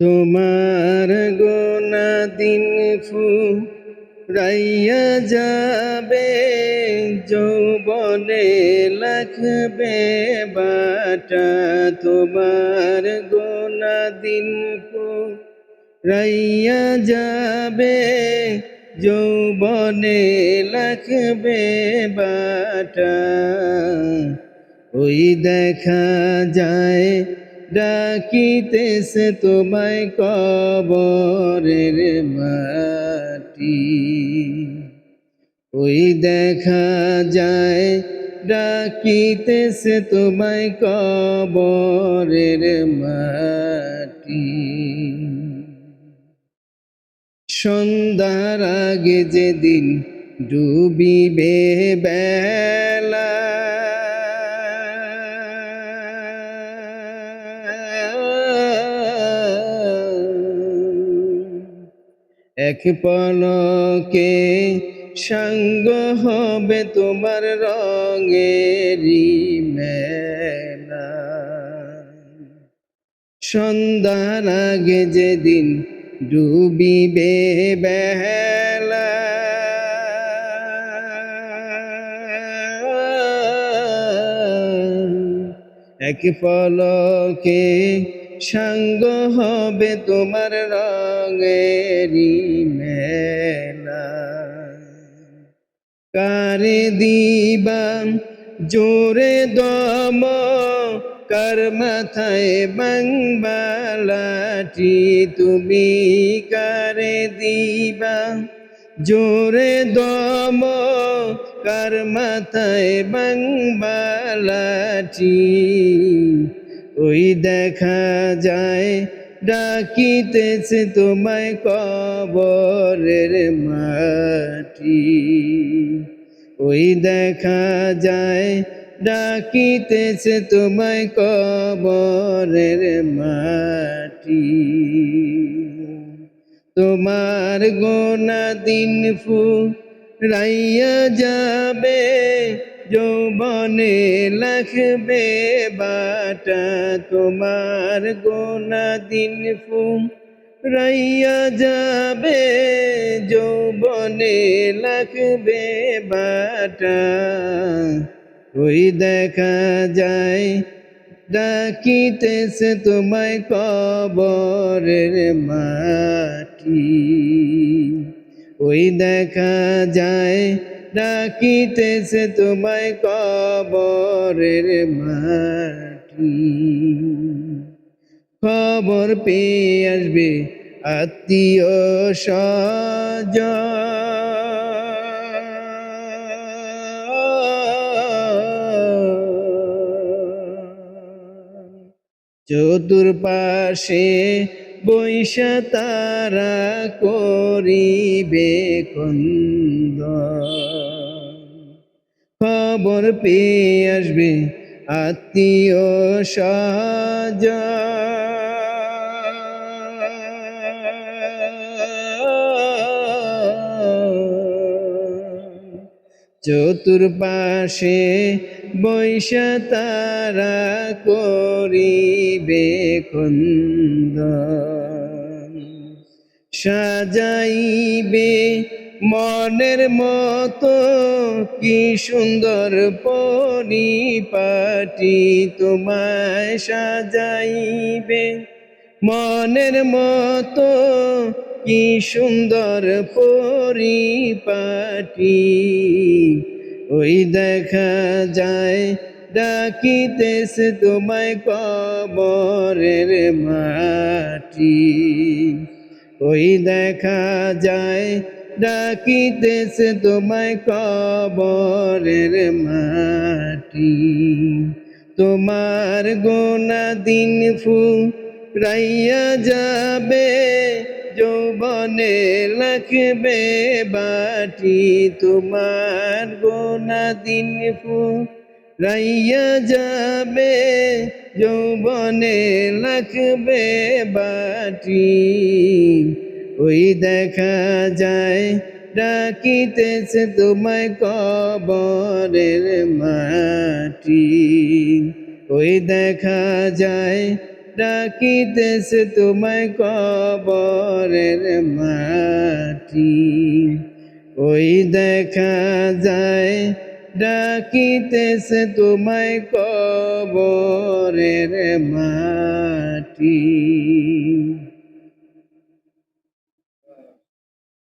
তোমার গোনা দিন ফুরাইয়া যাবে, যৌবনে লাগবে বাটা। তোমার গোনা দিন ফুরাইয়া যাবে, যৌবনে লাগবে বাটা। ওই দেখা যায় ডাকিতেছে তোমায় কবরের মাটি। ওই দেখা যায় ডাকিতেছে তোমায় কবরের মাটি। সন্ধ্যার আগে যেদিন ডুবিবে বেলা, এক পলকে সঙ্গ হবে তোমার রঙেরি মেলা। সন্ধ্যার আগে যেদিন ডুবিবে বেলা, এক পলকে সঙ্গ হবে তোমার রঙেরি মেলা। কারে দিবা জোরে দম, কার মাথায় বাংবালাটি। তুমি কারে দিবা জোরে দম, কার মাথায় বাংবালাটি। ওই দেখা যায় ডাকিতেছে তোমায় কবরের মাটি। ওই দেখা যায় ডাকিতেছে তোমায় কবরের মাটি। তোমার গোনা দিন ফুরাইয়া যাবে, যৌবনে লাগবে বাটা। তোমার গোনা দিন ফুরাইয়া যাবে, যৌবনে লাগবে বাটা। ওই দেখা যায় ডাকিতেছে তোমায় কবরের মাটি। ওই দেখা যায় ডাকিতেছে তোমায় কবরের মাটি। খবর পেয়ে আসবে আত্মীয় স্বজন, চতুর্পাশে বৈশা তারা করিবে ক্রন্দন। খবর পেয়ে আসবে আত্মীয় স্বজন, চতুর্পাশে বৈশা তারা করিবে ক্রন্দন। সাজাইবে মনের মতো কি সুন্দর পরিপাটি। তোমায় সাজাইবে মনের মতো কি সুন্দর পরিপাটি। ওই দেখা যায় ডাকিতেছে তোমায় কবরের মাটি। ওই দেখা যায় ডাকিতেছে তোমায় কবরের মাটি। তোমার গোনা দিন ফুরাইয়া যাবে, যৌবনে লাগবে বাটি। তোমার গোনা দিন ফুরাইয়া যাবে, যৌবনে লাগবে বাটি। ওই দেখা যায় ডাকিতেছে তোমায় কবরের মাটি। ওই দেখা যায় ডাকিতেছে তোমায় কবরের মাটি। ওই দেখা যায় ডাকিতেছে তোমায় কবরের মাটি।